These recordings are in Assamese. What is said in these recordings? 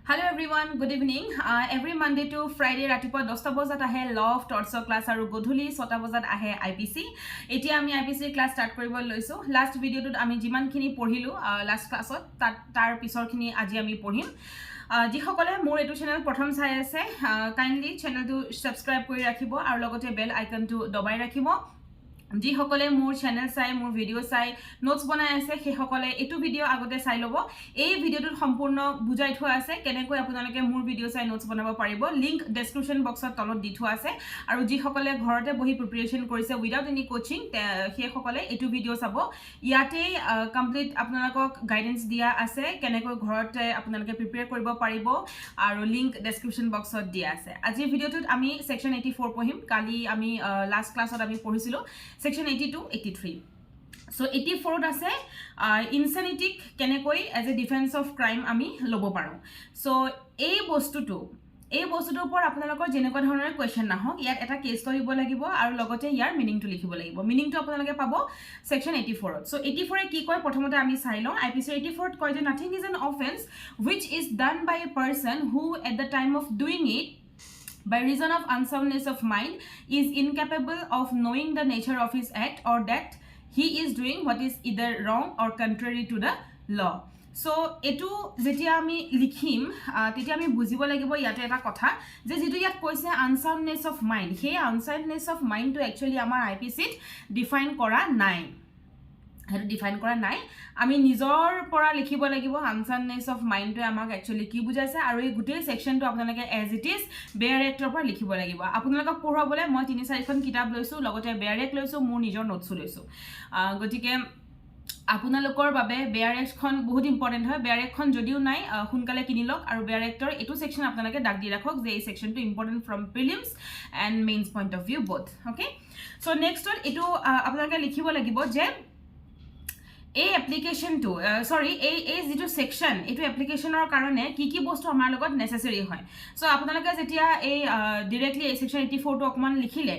Hello everyone, good evening. Every Monday to Friday ratipuwa 10 bajat ahe law of torts class aru godhuli 6 bajat ahe IPC. Etia ami IPC class start koribol loiso. Last video tut ami jiman khini porhilu last class tar pisor khini aji ami porhim. Ji hokole mor etu channel prothom sai ase kindly channel tu subscribe kori rakhibo aru logote bell icon tu dobai rakhibo. Ji हकले more channel चाइ मोर भिडिओ चाइ नोट्स बनाइ आसे हे हकले एटु भिडिओ आगते चाइ लबो ए भिडिओটো सम्पूर्ण बुझाइ थोआ आसे केनेকৈ আপোনালোকে मोर भिडिओ चाइ नोट्स बनाबो पारिबो लिंक डेस्क्रिप्शन बक्सत तলত দি থোৱা আছে আৰু যি হকলে ঘৰতে বহি প্ৰিপাৰেচন কৰিছে উইদাউট এনি কোচিং হে হকলে এটু ভিডিओ চাবো ইয়াতে কমপ্লিট আপোনালোকক গাইডেন্স দিয়া আছে কেনেকৈ ঘৰতে আপোনালোকে প্ৰিপেয়াৰ কৰিব পাৰিবো আৰু লিংক ডেস্ক্ৰিপশ্যন বক্সত দিয়া আছে আজি ভিডিওটোত আমি সেকশন 84 পঢ়িম কালি আমি লাষ্ট ক্লাছত আমি পঢ়িছিলো Section 82, 83. So 84 ase insanity kenekoi as a defense of crime ami lobo paro. So ei bostuto upor apnalokor jenekwa dhoroner question na hok yat eta case koribo lagibo aru logote yar meaning to likhibo lagibo meaning to apnaloke pabo section 84 so 84 e ki koy prothomote ami sai lo IPC 84 koy je nothing is an offense which is done by a person who at the time of doing it by reason of unsoundness of mind is incapable of knowing the nature of his act or that he is doing what is either wrong or contrary to the law. So etu jetia ami likhim tetia ami bujibo lagibo yate eta kotha je jitu yat koise unsoundness of mind he unsoundness of mind to actually amar IPC define kora nai হেতু ডিফাইন কৰা নাই আমি নিজৰ পৰা লিখিব লাগিব আনসাউন্ডনেস অফ মাইন্ড তো আমাক একচুয়ালি কি বুজাইছে আৰু এই গুটেই সেকশনটো আপোনালোকে এজ ইট ইজ বেয়াৰ এক্টৰ পৰা লিখিব লাগিব আপোনালোকক পঢ়াবলে মই 3-4 খন কিতাপ লৈছো লগতে বেয়াৰ এক লৈছো মোৰ নিজৰ নোটছ লৈছো গতিকে আপোনালোকৰ বাবে বেয়াৰ এক খন বহুত ইম্পৰ্টেন্ট হয় বেয়াৰ এক খন যদিও নাই হুনকালে কিনিলক আৰু বেয়াৰ এক্টৰ এটো সেকশন আপোনালোকে দাগ দি ৰাখক যে এই সেকশনটো important from prelims and mains point of view both okay so next one এটো আপোনালোকে লিখিব লাগিব যে এই এপ্লিকেশন টু সৰি এই যেটো সেকশন এটো এপ্লিকেশনৰ কাৰণে কি বস্তু আমাৰ লগত নেসেসাৰি হয় সো আপোনালোকে যেতিয়া এই ডাইৰেক্টলি এই সেকশন 84 টো অকমান লিখিলে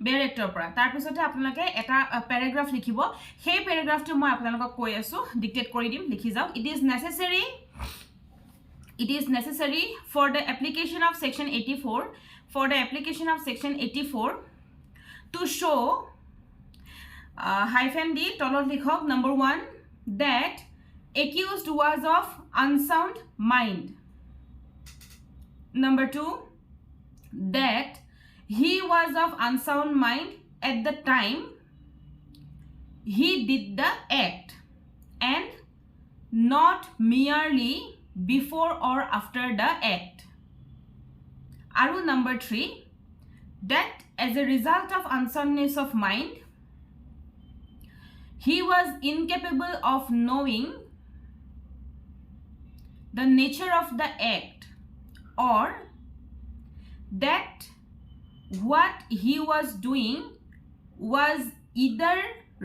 বেয়াৰ এক্টৰ পৰা তাৰ পিছতে আপোনালোকে এটা প্যাৰাগ্ৰাফ লিখিব সেই প্যাৰাগ্ৰাফটো মই আপোনালোকক কৈ আছো ডিক্টেট কৰি দিম লিখি যাওক it is necessary for the application of section 84 to show hyphen D tolot likhok number 1 that accused was of unsound mind number 2 that he was of unsound mind at the time he did the act and not merely before or after the act aru number 3 that as a result of unsoundness of mind he was incapable of knowing the nature of the act or that what he was doing was either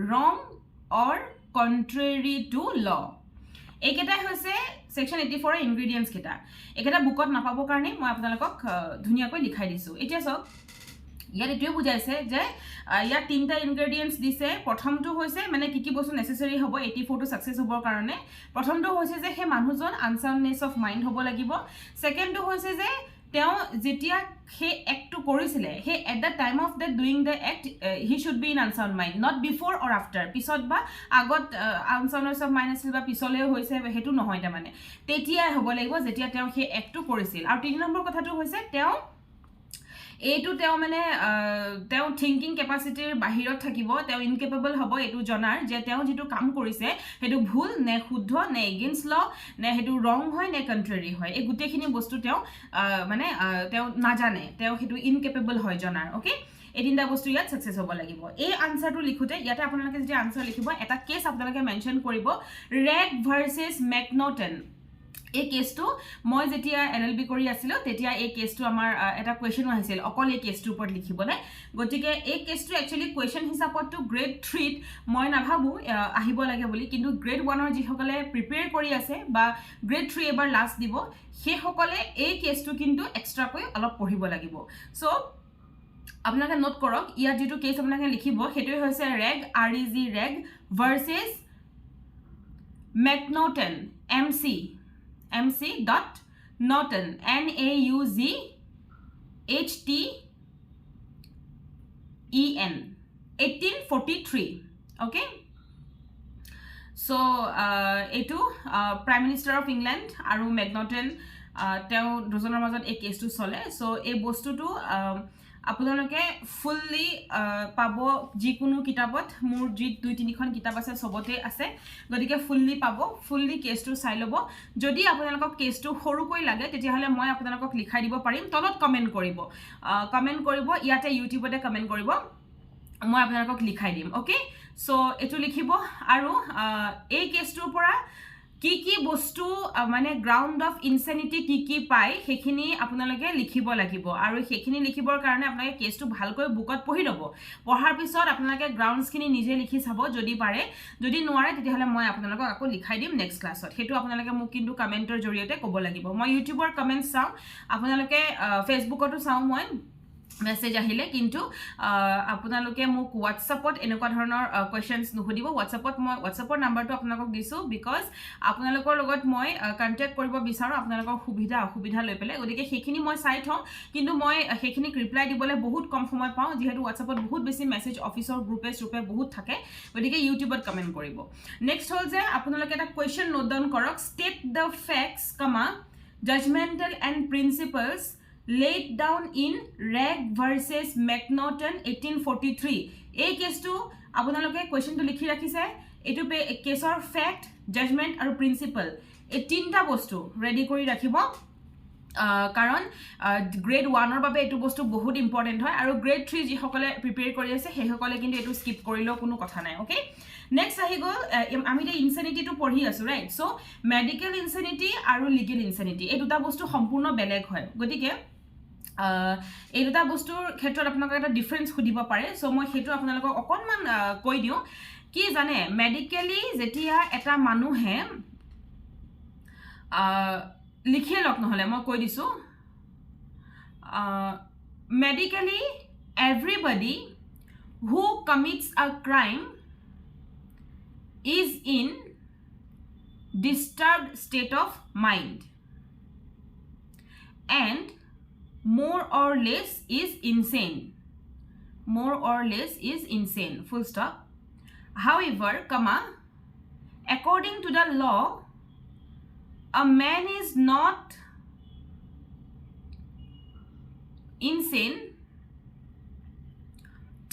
wrong or contrary to law. eketa hoise section 84 ingredients keta eketa bookot napabo karone moi apnalokok dhuniya koi likhai disu etia sok ইয়াৰ এটোৱে বুজাইছে যে ইয়াৰ তিনটা ইনগ্ৰেডিয়েন্টস দিছে প্ৰথমটো হৈছে মানে কি বস্তু নেসেসাৰি হ'ব 84 টো সাকসেস হ'বৰ কাৰণে প্ৰথমটো হৈছে যে হে মানুহজন আনসাউন্ডনেস অফ মাইন্ড হ'ব লাগিব সেকেন্ডটো হৈছে যে তেওঁ যেতিয়া হে এক্ট কৰিছিলে he at the time of the doing the act he should be in unsound mind not before or after পিছত বা আগত আনসাউন্ডনেস অফ মাইন্ড আছিল বা পিছলে হৈছে হেতু নহয় তা মানে তেতিয়া হ'ব লাগিব যেতিয়া তেওঁ হে এক্ট কৰিছিল আৰু 3 নম্বৰ কথাটো হৈছে তেওঁ এটো তেও মানে তেও থিংকিং ক্যাপাসিটিৰ বাহিৰত থাকিব তেও ইনকেপেবল হ'ব এটো জনাৰ যে তেও যেটো কাম কৰিছে হেতু ভুল নে শুদ্ধ নে এগেইনষ্ট ল নে হেতু ৰং হয় নে কন্ট্ৰাৰি হয় এই গুটেখিনি বস্তু তেও মানে তেও নাজানে তেও হেতু ইনকেপেবল হয় জনাৰ ওকে এই তিনটা বস্তু ইয়াত সাকসেস হ'ব লাগিব এই আনসাৰটো লিখোতে ইয়াতে আপোনালোকে যে আনসাৰ লিখিব এটা কেস আপোনালোকে মেনশন কৰিব ৰেগ ভাৰ্সেস ম্যাকনটন এই কেসটো মই যেতিয়া এলএলবি কৰি আছিল তেতিয়া এই কেসটো আমাৰ এটা কোৱেশ্চন আহিছিল অকল এই কেসটোৰ ওপৰত লিখিবলে গতিকে এই কেসটো একচুয়ালি কোৱেশ্চন হিচাপত তো গ্ৰেড 3 মই নাভাবু আহিব লাগে বুলি কিন্তু গ্ৰেড 1 ৰ যি সকলে প্ৰিপেয়াৰ কৰি আছে বা গ্ৰেড 3 এবাৰ লাষ্ট দিব সেই সকলে এই কেসটো কিন্তু এক্সট্ৰা কৈ অলপ পঢ়িব লাগিব সো আপোনালোকে নোট কৰক ইয়াৰ যেটো কেস আপোনালোকে লিখিব হেতু হৈছে ৰেগ REG ৰেগ ভাৰ্সেস ম্যাকনটন MC Naughton, Naughten, 1843. Okay, so etu Prime Minister of England aru Macnaghten teo dujoner majot ei case tu chole. So ei bostu tu আপোনালোকে ফুললি পাব যিকোনো কিতাপত মোৰ যি 2-3 খন কিতাপ আছে সবতে আছে গতিকে ফুললি পাব ফুললি কেছটো চাই লব যদি আপোনালোকক কেছটো সৰুকৈ লাগে তেতিয়া হলে মই আপোনালোকক লিখাই দিব পাৰিম তলত কমেন্ট কৰিব ইয়াতে ইউটিউবতে কমেন্ট কৰিব মই আপোনালোকক লিখাই দিম ওকে সো এটো লিখিব আৰু এই কেছটোৰ পৰা কি বস্তু মানে গ্ৰাউন্ড অফ ইনসেনিটি কি পাই হেখিনি আপোনালোকে লিখিব লাগিব আৰু হেখিনি লিখিবৰ কাৰণে আপোনালোকে কেছটো ভালকৈ বুকত পঢ়ি লব পঢ়াৰ পিছত আপোনালোকে গ্ৰাউন্ডছ খিনি নিজে লিখি চাব যদি পাৰে যদি নোৱাৰে তেতিয়া হলে মই আপোনালোকক আকৌ লিখাই দিম নেক্সট ক্লাছত হেতু আপোনালোকে মোক কিন্তু কমেন্টৰ জৰিয়তে ক'ব লাগিব মই ইউটিউবৰ কমেন্ট চাও আপোনালোকে ফেসবুকতো চাও মই মেসেজ আহিলে কিন্তু আপোনালোকে মোক WhatsAppত এনেকুৱা ধৰণৰ কোৱেশ্চনছ নুহুদিব WhatsAppৰ নাম্বাৰটো আপোনালোকক দিছো বিকজ আপোনালোকৰ লগত মই কন্টাক্ট কৰিব বিচাৰো আপোনালোকৰ অসুবিধা লৈ পেলে গতিকে হেখিনি মই চাই থওঁ কিন্তু মই হেখিনি ৰিপ্লাই দিবলৈ বহুত কম সময় পাওঁ যেহেতু WhatsAppত বহুত বেছি মেসেজ অফিচৰ গ্ৰুপে বহুত থাকে গতিকে ইউটিউবত কমেন্ট কৰিব নেক্সট হল যে আপোনালোকে এটা কোৱেশ্চন নোট ডাউন কৰক state the facts judgmental and principles laid down in Reg versus Macnaghten 1843 এই কেছটো আপোনালোকে কোৱেশ্চনটো লিখি ৰাখিছে এটো কেছৰ ফ্যাক্ট জাজমেন্ট আৰু প্ৰিন্সিপল এই তিনটা বস্তু ৰেডি কৰি ৰাখিব কাৰণ গ্ৰেড 1 ৰ বাবে এটো বস্তু বহুত ইম্পৰ্টেন্ট হয় আৰু গ্ৰেড 3 যি সকলে প্ৰিপেয়াৰ কৰি আছে সেই সকলে কিন্তু এটো স্কিপ কৰিলেও কোনো কথা নাই ওকে নেক্সট আহি গল আমি দে ইনসেনিটি টু পঢ়ি আছো ৰাইট সো মেডিকেল ইনসেনিটি আৰু লিগেল ইনসেনিটি এই দুটা বস্তু সম্পূৰ্ণ বেলেগ হয় গতিকে এই দুটা বস্তুৰ ক্ষেত্ৰত আপোনালোকক এটা ডিফাৰেন্স খুদিব পাৰে সো মই হেতু আপোনালোকক অকনমান কৈ দিও কি জানে মেডিকেলি যেতিয়া এটা মানুহে লিখে লক নহলে মই কৈ দিছো medically everybody who commits a crime is in disturbed state of mind and more or less is insane full stop however according to the law a man is not insane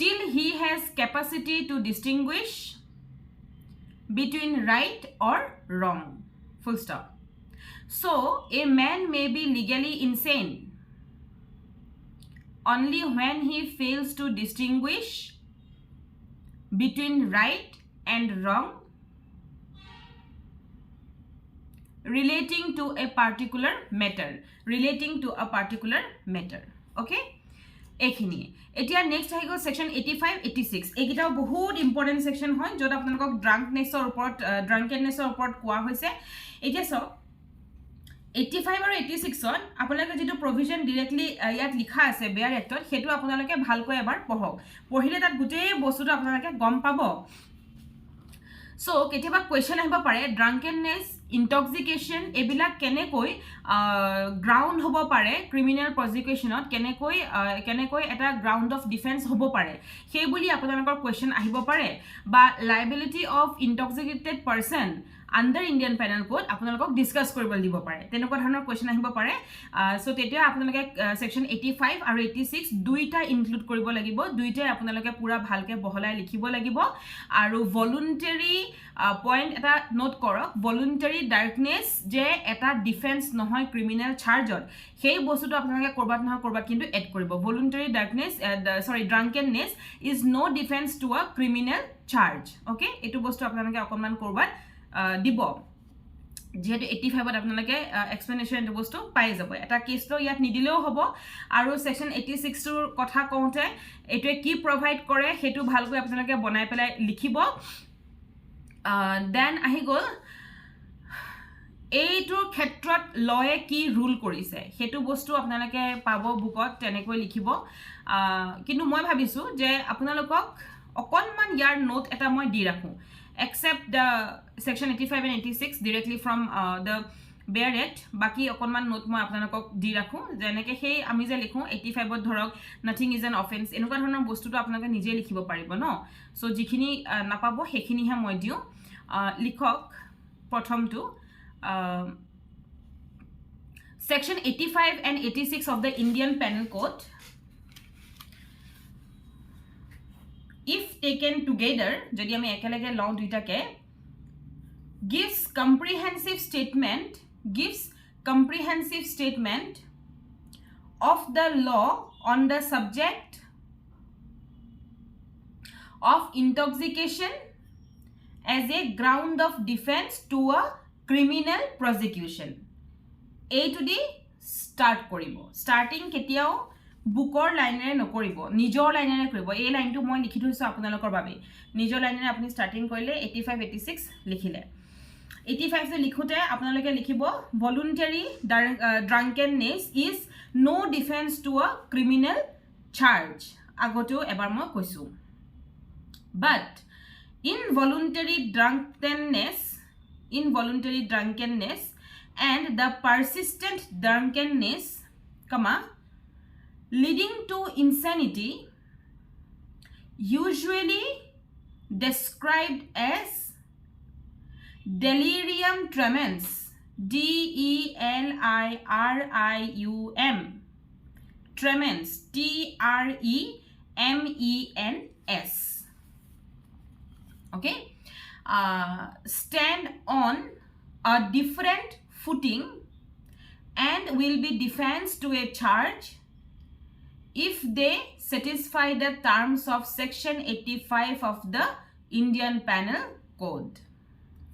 till he has capacity to distinguish between right or wrong full stop so a man may be legally insane only when he fails to distinguish between right and wrong relating to a particular matter okay এখিনি এতিয়া নেক্সট আহি গল সেকশন 85 86 এগিটাও বহুত ইম্পৰ্টেন্ট সেকশন হয় যত আপোনালোকক ড্ৰাঙ্কনেছৰ ওপৰত কোৱা হৈছে এতিয়া সব 85 আৰু 86 ত আপোনালোকে যেটো প্ৰভিজন ডাইৰেক্টলি ইয়াত লিখা আছে বেয়াৰ এক্টত হেতু আপোনালোকে ভালকৈ এবাৰ পঢ়ক পঢ়িলে তাত গুটেই বস্তুটো আপোনালোকে গম পাব সো কেতিয়াবা কোৱেশ্চন আহিব পাৰে ড্ৰাঙ্কেননেছ ইনটক্সিকেশন এবিলাক কেনেকৈ গ্ৰাউন্ড হ'ব পাৰে ক্ৰিমিনাল প্ৰজিকিউশনত কেনেকৈ এটা গ্ৰাউন্ড অফ ডিফেন্স হ'ব পাৰে সেই বুলি আপোনালোকৰ কোৱেশ্চন আহিব পাৰে বা liability of intoxicated person under Indian Penal Code আপোনালোকক ডিসকাস কৰিব দিব পাৰে তেনেকুৱা ধৰণৰ কোৱেশ্চন আহিব পাৰে সো তেতিয়া আপোনালোকে সেকশন 85 আৰু 86 দুইটা ইনক্লুড কৰিব লাগিব দুইটাই আপোনালোকে পুৰা ভালকে বহলাই লিখিব লাগিব আৰু ভলুন্টাৰী পইণ্ট এটা নোট কৰক ভলুন্টাৰী ডাৰ্কনেছ যে এটা ডিফেন্স নহয় ক্ৰিমিনাল চাৰ্জত সেই বস্তুটো আপোনালোকে কৰবাত কিন্তু এড কৰিব voluntary darkness drunkenness is no defence to a criminal charge okay এটো বস্তু আপোনালোকে অকনমান কৰবাত দিব যেহেতু 85 ত আপোনালোকে এক্সপ্লেনেশন এটো বস্তু পাই যাব এটা কেছটো ইয়াত নিদিলেও হ'ব আৰু সেকশন 86 ৰ কথা কওঁতে এটোৱে কি প্ৰভাইড কৰে হেতু ভালকৈ আপোনালোকে বনাই পেলাই লিখিব দেন আহি গল এইটোৰ ক্ষেত্ৰত লয়ে কি ৰুল কৰিছে হেতু বস্তু আপোনালোকে পাব বুকত তেনেকৈ লিখিব কিন্তু মই ভাবিছো যে আপোনালোকক অকনমান ইয়াৰ নোট এটা মই দি ৰাখো except the section 85 and 86 directly from the bear it baki okonman note moi apnalokok di rakhu jeneke sei ami je likhu 85 ot dhorok nothing is an offense enuka dhoroner bostu to apnaloke nije likhibo paribo no so jikhini napabo hekhini he moi diu likhok prothom to section 85 and 86 of the Indian Penal Code if taken together jodi ami ekelege law duita ke gives comprehensive statement of the law on the subject of intoxication as a ground of defense to a criminal prosecution a to d start koribo starting ketiao bookor line re nokoribo nijor line re koribo ei line to moi likhi thuisu apnalokor babe nijor line re apni starting korile 85 86 likhile 85 se likhute apnaloke likhibo voluntary drunkenness is no defense to a criminal charge agoto ebar moi koisu but involuntary drunkenness and the persistent drunkenness leading to insanity usually described as delirium tremens DELIRIUM tremens TREMENS okay stand on a different footing and will be defense to a charge if they satisfy the terms of section 85 of the Indian Penal Code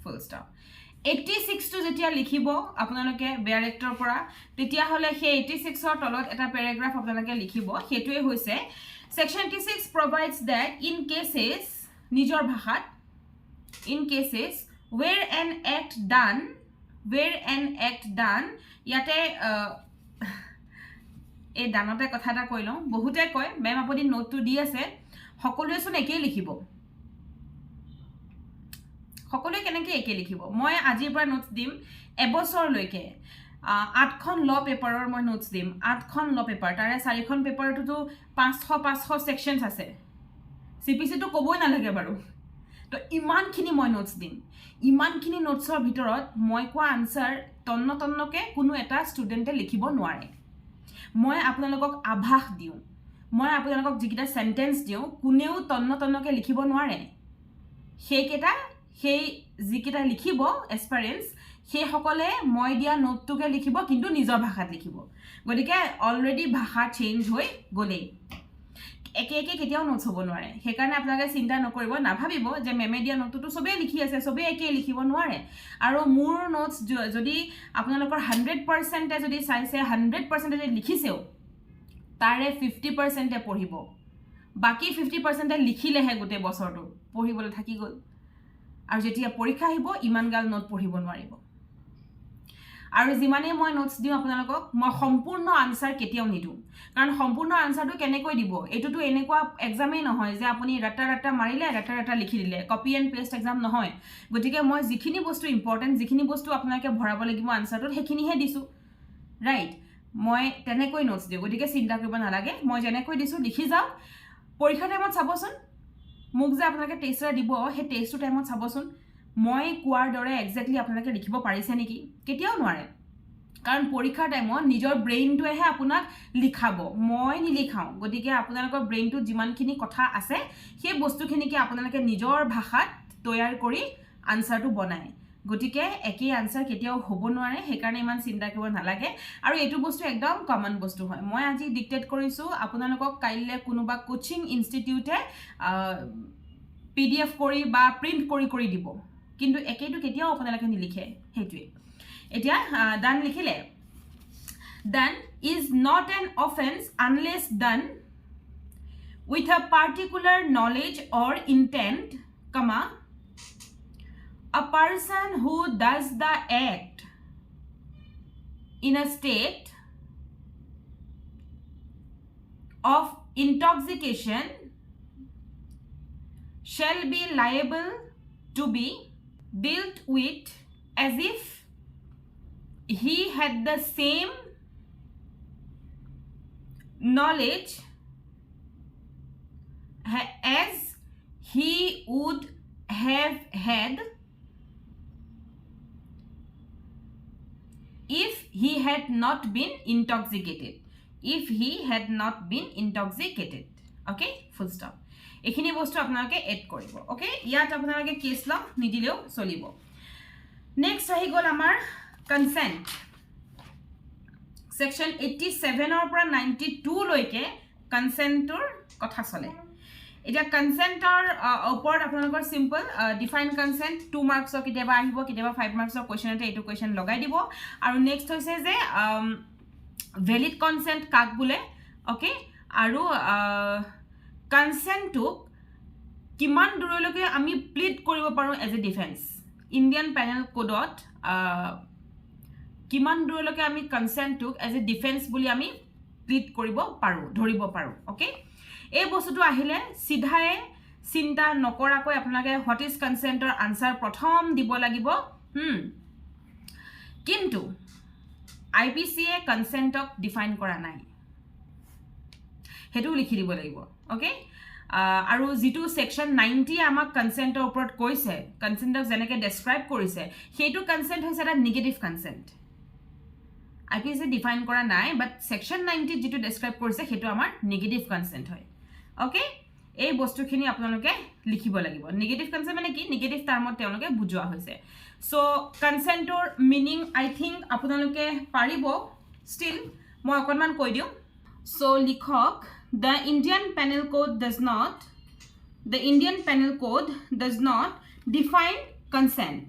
full stop 86 to jetia likhibo apnaloke director pora tetia hole he 86 or tolot eta paragraph apnaloke likhibo hetue hoise section 86 provides that in cases nijor bhashat in cases where an act done yate এই দানতে কথাটা কইলো বহুতে কয় মেম আপুনি নোট টু দি আছে সকলোৱে শুন একে লিখিব সকলোৱে কেনেকে একে লিখিব মই আজিৰ পৰা নোটস দিম এবছৰ লৈকে 8খন ল পেপাৰৰ মই নোটস দিম 8খন ল পেপাৰ তাৰে 4খন পেপাৰটো 500 সেকশনস আছে সিপিসি তো কবই না লাগে বাৰু তো ইমানখিনি মই নোটস দিম ইমানখিনি নোটসৰ ভিতৰত মই কোৱা আনসাৰ তন্নকে কোনো এটা ষ্টুডেন্টে লিখিব নোৱাৰে মই আপোনালোকক আভাস দিও মই আপোনালোকক যিকিটা সেন্টেন্স দিও কোনেও তন্নকে লিখিব নোৱাৰে সেই যিকিটা লিখিব এক্সপেৰিয়েন্স সেই সকলে মই দিয়া নোটটোকে লিখিব কিন্তু নিজৰ ভাষাত লিখিব গতিকে অলৰেডি ভাষা চেঞ্জ হৈ গলে একে কেতিয়াও নোটস হ'ব নোৱাৰে হেকাৰণে আপোনালোকে চিন্তা নকৰিব না ভাবিব যে মেমে দিয়া নোটটো সবে লিখি আছে সবে একে লিখিব নোৱাৰে আৰু মোৰ নোটস যদি আপোনালোকৰ 100% যদি চাইছে 100% লিখিছেও তাৰে 50% পঢ়িব বাকি 50% লিখিলেহে গোটে বছৰটো পঢ়িবলৈ থাকি গল আৰু যেতিয়া পৰীক্ষা আহিব ইমান গাল নোট পঢ়িব নোৱাৰিব আৰু যিমানে মই নোটস দিও আপোনালোকক মই সম্পূৰ্ণ আনসাৰ কেতিয়াও নিদু কাৰণ সম্পূৰ্ণ আনসাৰটো কেনেকৈ দিব এটোটো এনেকুৱা এক্সামে নহয় যে আপুনি ৰাটা মাৰিলে ৰাটা লিখি দিলে কপি এন্ড পেস্ট এক্সাম নহয় গতিকে মই যিখিনি বস্তু ইম্পৰ্টেন্ট যিখিনি বস্তু আপোনালোকে ভৰাব লাগিব আনসাৰটো হেখিনিহে দিছো ৰাইট মই তেনেকৈ নোটস দিও গতিকে চিন্তা কৰিব নালাগে মই যেনেকৈ দিছো লিখি যাওক পৰীক্ষা টাইমত চাবচোন মোক যে আপোনালোকে টেষ্টৰ দিব হে টেষ্টৰ টাইমত চাবচোন মই কোৱাৰ দৰে এক্স্যাক্টলি আপোনালোকে লিখিব পাৰিছে নেকি কেতিয়াও নোৱাৰে কাৰণ পৰীক্ষাৰ টাইমত নিজৰ ব্ৰেইনটোহে আপোনাক লিখাব মই নিলিখাও গতিকে আপোনালোকৰ ব্ৰেইনটো যিমানখিনি কথা আছে সেই বস্তুখিনিকে আপোনালোকে নিজৰ ভাষাত তৈয়াৰ কৰি আনসাৰটো বনায় গতিকে একেই আনসাৰ কেতিয়াও হ'ব নোৱাৰে হেকাৰণে ইমান চিন্তা কৰিব নালাগে আৰু এটো বস্তু একদম কমন বস্তু হয় মই আজি ডিক্টেট কৰিছো আপোনালোকক কাইলে কোনোবা কোচিং ইনষ্টিটিউটে PDF কৰি বা প্ৰিন্ট কৰি দিব কিন্তু একেইটো কেতিয়াও আপোনালোকে নিলিখে হেতুৱে এতিয়া ডান লিখিলে done is not an offense unless done with a particular knowledge or intent, a person who does the act in a state of intoxication shall be liable to be dealt with as if he had the same knowledge as he would have had if he had not been intoxicated. If he had not been intoxicated. Okay, full stop. এখিনি বস্তু আপোনালোকে এড কৰিব। ওকে, ইয়াত আপোনালোকে কেছ ল নিদিলেও চলিব। নেক্সট আহি গ'ল আমাৰ কনসেন্ট। সেকশন 87 ৰ পৰা 92 লৈকে কনসেন্টৰ কথা চলে। এটা কনসেন্টৰ ওপৰত আপোনালোকৰ সিম্পল ডিফাইন কনসেন্ট 2 মাৰ্কছৰ কিবা আহিব, কিবা 5 মাৰ্কছৰ কোৱেশ্চনতে এইটো কোৱেশ্চন লগাই দিব। আৰু নেক্সট হৈছে যে ভ্যালিড কনসেন্ট কাক বোলে। ওকে, আৰু কনসেন্টক কিমান দূৰলৈকে আমি প্লিড কৰিব পাৰো as a defence. Indian penal কোডত কিমান দূৰলৈকে আমি কনসেন্টক এজ এ ডিফেন্স বুলি আমি প্লিড কৰিব পাৰো, ধৰিব পাৰো। ওকে, এই বস্তুটো আহিলে সিধাই চিন্তা নকৰাকৈ আপোনালোকে হোৱাট ইজ কনসেন্টৰ আনসাৰ প্ৰথম দিব লাগিব। কিন্তু আইপিসি এ কনসেন্টক ডিফাইন কৰা নাই, হেতু লিখি দিব লাগিব। ওকে, আৰু যেটো সেকশন 90 আমাক কনসেন্টৰ ওপৰত কৈছে, কনসেন্টক যেনেকৈ ডেসক্ৰাইব কৰিছে, হেতু কনসেন্ট হৈছে এটা নেগেটিভ কনসেন্ট। আইপিসি ডিফাইন কৰা নাই, বাট সেকশন 90 যেটো ডেসক্ৰাইব কৰিছে হেতু আমাৰ নেগেটিভ কনসেন্ট হয়। ওকে, এই বস্তুখিনি আপোনালোকে লিখিব লাগিব। নেগেটিভ কনসেন্ট মানে কি, নেগেটিভ টাৰ্মত তেওঁলোকে বুজোৱা হৈছে। সো কনসেন্টৰ মিনিং আই থিংক আপোনালোকে পাৰিব, ষ্টিল মই অকণমান কৈ দিওঁ। সো লিখক, the Indian Penal Code does not define consent.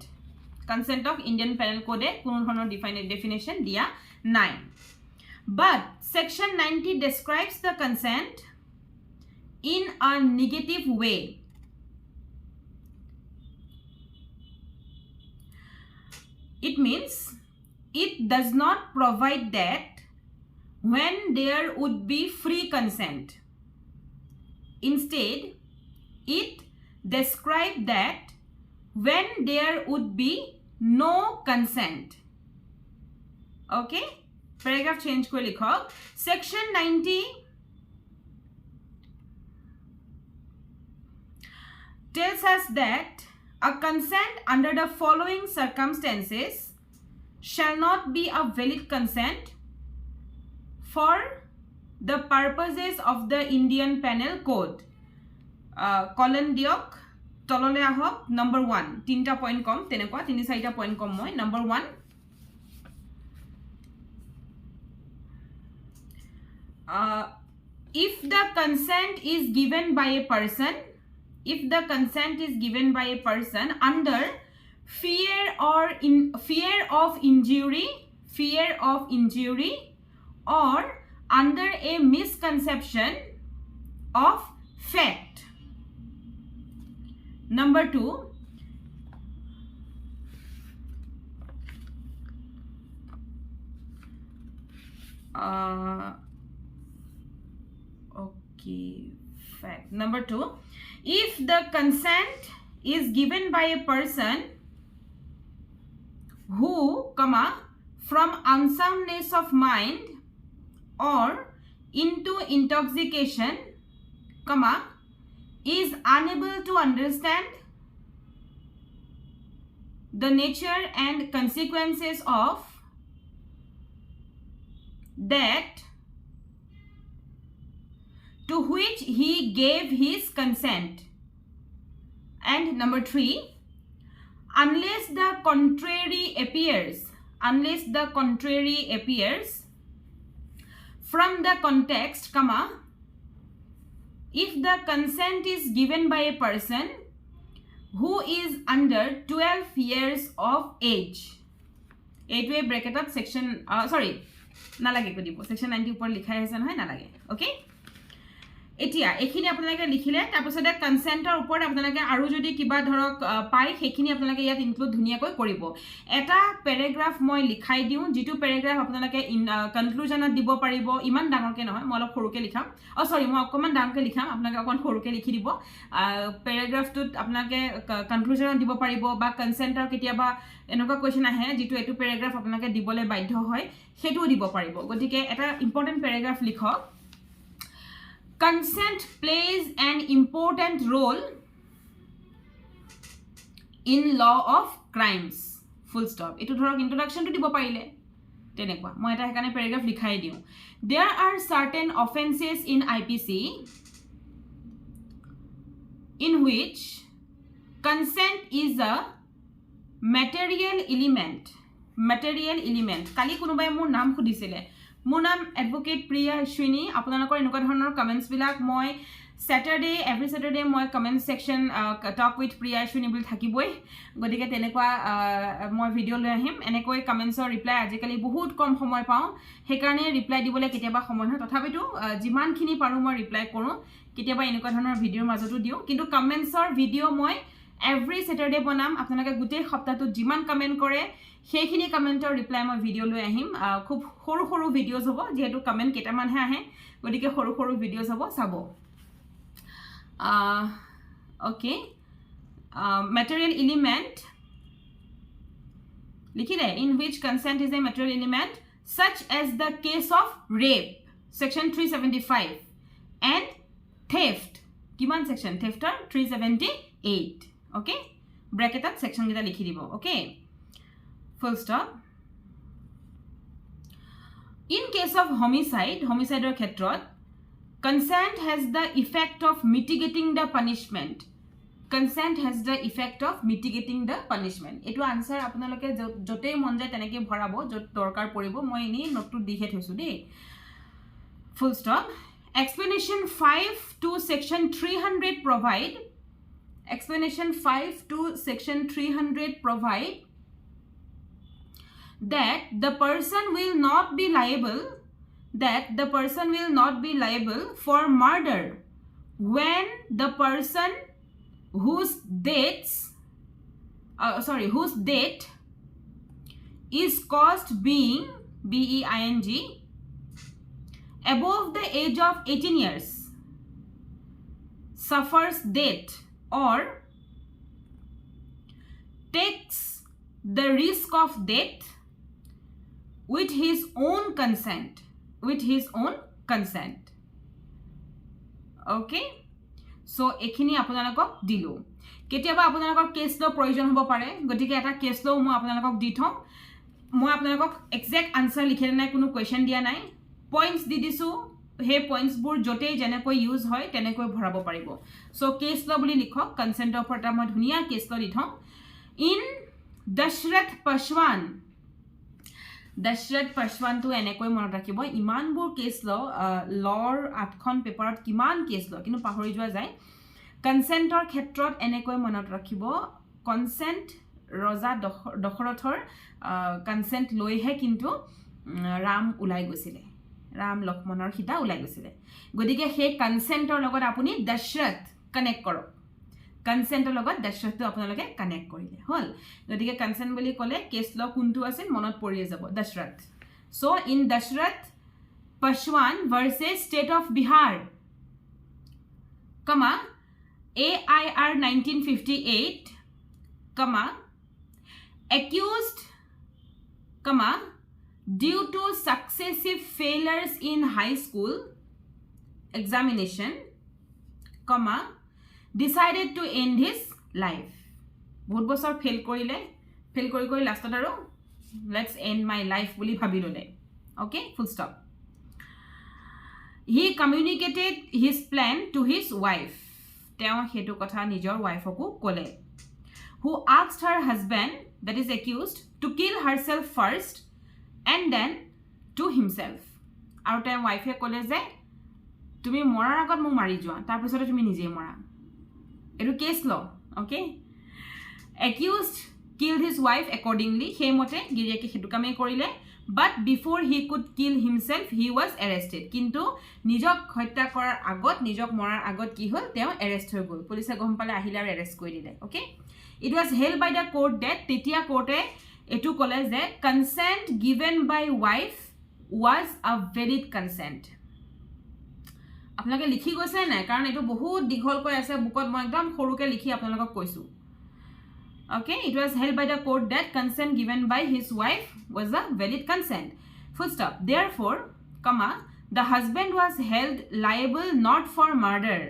Consent of Indian Penal Code কোনো ধৰণৰ definition দিয়া নাই, but section 90 describes the consent in a negative way. It means it does not provide that when there would be free consent. Instead, it describes that when there would be no consent. Okay, paragraph change ko likho. Section 90 tells us that a consent under the following circumstances shall not be a valid consent for the purposes of the Indian Penal Code. Colon diok tolole ahok. Number 1, 3টা পইণ্ট কম, তেনেকুৱা 3-4টা পইণ্ট কম মই। Number 1, if the consent is given by a person, under fear of injury or under a misconception of fact. Number 2, okay, fact. Number 2, if the consent is given by a person who, from unsoundness of mind or into intoxication, is unable to understand the nature and consequences of that to which he gave his consent. And number 3, unless the contrary appears from the context, if the consent is given by a person who is under 12 years of age. 8 bracket of section, sorry, nalage ko dibo, section 90 upor likha ase nahoy, nalage. Okay, এতিয়া এখিনি আপোনালোকে লিখিলে তাৰপিছতে কনসেন্টৰ ওপৰত আপোনালোকে আৰু যদি কিবা ধৰক পাই সেইখিনি আপোনালোকে ইয়াত ইনক্লুড ধুনিয়াকৈ কৰিব এটা প্যাৰাগ্ৰাফ মই লিখাই দিও যেটো প্যাৰাগ্ৰাফ আপোনালোকে কনক্লুজনত দিব পাৰিব ইমান ডাঙৰকে নহয় মই অলপ সৰুকে লিখাম সৰি মই অকমান ডাঙৰকে লিখাম আপোনালোকে অকমান সৰুকে লিখি দিব প্যাৰাগ্ৰাফটোত আপোনালোকে কনক্লুজনত দিব পাৰিব বা কনসেন্টৰ কেতিয়াবা এনেকুৱা কোৱেশ্চন আহে যেটো এটো প্যাৰাগ্ৰাফ আপোনালোকে দিবলৈ বাধ্য হয় হেতু দিব পাৰিব গতিকে এটা ইম্পৰ্টেন্ট প্যাৰাগ্ৰাফ লিখক Consent plays an important role in law of crimes. Full stop. Ito dhorok introduction to dibo parile. Tenekwa. Moi eta hekane paragraph likhai diu. There are certain offenses in IPC in which consent is a material element. Material element. Kali kunubai mur naam khudisile. মোৰ নাম এডভোকেট প্ৰিয়া শ্ৰীনি আপোনালোকৰ এনেকুৱা ধৰণৰ কমেন্টছ বিলাক মই স্যাটাৰডে এভৰি স্যাটাৰডে মই comment section talk with Priya Srini বুলি থাকিবই গতিকে তেনেকুৱা মই ভিডিও লৈ আহিম এনেকৈ কমেন্টছৰ ৰিপ্লাই আজিকালি বহুত কম সময় পাওঁ হেকাৰণে ৰিপ্লাই দিবলৈ কেতিয়াবা সময় নহয় তথাপিতো যিমানখিনি পাৰো মই ৰিপ্লাই কৰো কেতিয়াবা এনেকুৱা ধৰণৰ ভিডিওৰ মাজতো দিও কিন্তু কমেন্টছৰ ভিডিও মই এভৰি স্যাটাৰডে বনাম আপোনালোকে গোটেই সপ্তাহটো যিমান কমেন্ট কৰে সেইখিনি কমেন্টৰ ৰিপ্লাই মই ভিডিও লৈ আহিম খুব সৰু সৰু ভিডিওজ হ'ব যেহেতু কমেন্ট কেটামানহে আহে গতিকে সৰু সৰু ভিডিওজ হ'ব চাব ওকে material element লিখিলে in which consent is a material element such as the case of rape section 375 and theft কিমান section thefter 378 okay bracketat section gita likhi dibo okay full stop in case of homicide or khetrot consent has the effect of mitigating the punishment consent has the effect of mitigating the punishment etu answer apnaloke jote mon jay teneke bharabo jot dorkar poribo moi ini note to dihe thoisu de full stop explanation 5 to section 300 provide explanation 5 to section 300 provide that the person will not be liable for murder when the person whose death is caused being above the age of 18 years suffers death or takes the risk of death with his own consent okay so ekhini apunalokok dilu ketiaba apunalokok case law provision hobo pare gotike eta case law mo apunalokok di thom moi apunalokok exact answer likhele nai kuno question dia nai points di disu he points bur jote jenekoi use hoy tenekoi bharabo paribo so case law boli likhok consent of eta moi dhuniya case law di thom in Dashrath Pashwan to enekoi monot rakhibo iman bur case law law 8 khon paperat kiman case law kinu pahori jua jay consent or khetrot enekoi monot rakhibo consent roja dokhorothor consent loihe kintu ram ulai gosile ram lokmonor hita ulai gosile godike he consent or logot apuni Dashrath connect korok consent logot Dashrath to apnaloke connect korile hol gotike consent boli kole case law kuntu asil monot poriye jabo Dashrath so in Dashrath Pashwan versus state of Bihar comma AIR 1958 comma accused comma due to successive failures in high school examination comma decided to end his life বহুত বছৰ ফেল কৰি লাষ্টত আৰু let's end my life বুলি ভাবি ললে okay full stop he communicated his plan to his wife তেওঁ হেতু কথা নিজৰ ওয়াইফকো কলে who asked her husband that is accused to kill herself first and then to himself আৰু তেওঁ ওয়াইফে কলে যে তুমি মৰাৰ আগত মোক মাৰি যোৱা তাৰ পিছতে তুমি নিজে মৰা এটো কেস ল okay accused killed his wife accordingly he mote girieke hetu kame korile but before he could kill himself he was arrested কিন্তু নিজক হত্যা কৰাৰ আগত নিজক মৰাৰ আগত কি হল তেওঁ arrest হৈ গল পুলিচে গম পালে আহিলে আৰু arrest কৰি দিলে okay it was held by the court that তেতিয়া কোৰ্টে এটু কলে যে consent given by wife was a valid consent আপোনালোকে লিখি গৈছে নাই কাৰণ এটো বহুত দীঘল কৈ আছে বুকত মই একদম সৰুকে লিখি আপোনালোকক কৈছো okay it was held by the court that consent given by his wife was a valid consent full stop therefore comma the husband was held liable not for murder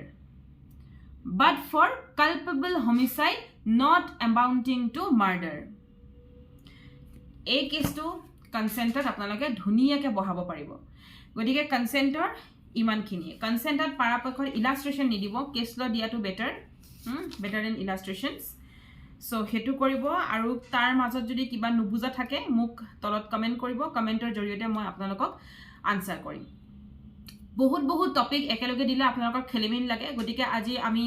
but for culpable homicide not amounting to murder এই কেছটো কনসেন্টত আপোনালোকে ধুনিয়াকে বহাব পাৰিব গতিকে কনসেন্টৰ ইমানখিনি কনসেন্টত পাৰাপক্ষৰ ইলাস্ট্ৰেশন নিদিব কেছ ল দিয়াটো বেটাৰ দেন ইলাস্ট্ৰেশনস সো হেতু কৰিব আৰু তাৰ মাজত যদি কিবা নুবুজা থাকে মোক তলত কমেন্ট কৰিব কমেন্টৰ জৰিয়তে মই আপোনালোকক আনসাৰ কৰিম বহুত টপিক একেলগে দিলে আপোনালোকৰ খেলিমেল লাগে গতিকে আজি আমি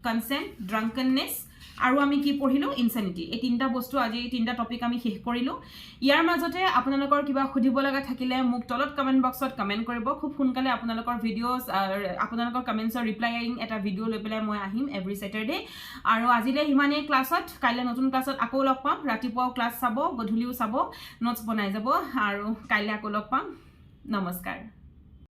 কনসেন্ট ড্ৰাঙ্কেননেস আৰু আমি কি পঢ়িলো ইনসেনিটি এই তিনটা বস্তু আজি তিনটা টপিক আমি শেষ কৰিলো ইয়াৰ মাজতে আপোনালোকৰ কিবা খুদিব লগা থাকিলে মোক তলত কমেন্ট বক্সত কমেন্ট কৰিব খুব সোনকালে আপোনালোকৰ ভিডিওস আপোনালোকৰ কমেন্টছৰ ৰিপ্লাইং এটা ভিডিও লৈ পেলাই মই আহিম এভৰি স্যাটাৰডে আৰু আজিলে হিমানে ক্লাছত কাইলে নতুন ক্লাছত আকৌ লগ পাম ৰাতিপুৱাও ক্লাছ চাব গধূলিও চাব নোটছ বনাই যাব আৰু কাইলে আকৌ লগ পাম নমস্কাৰ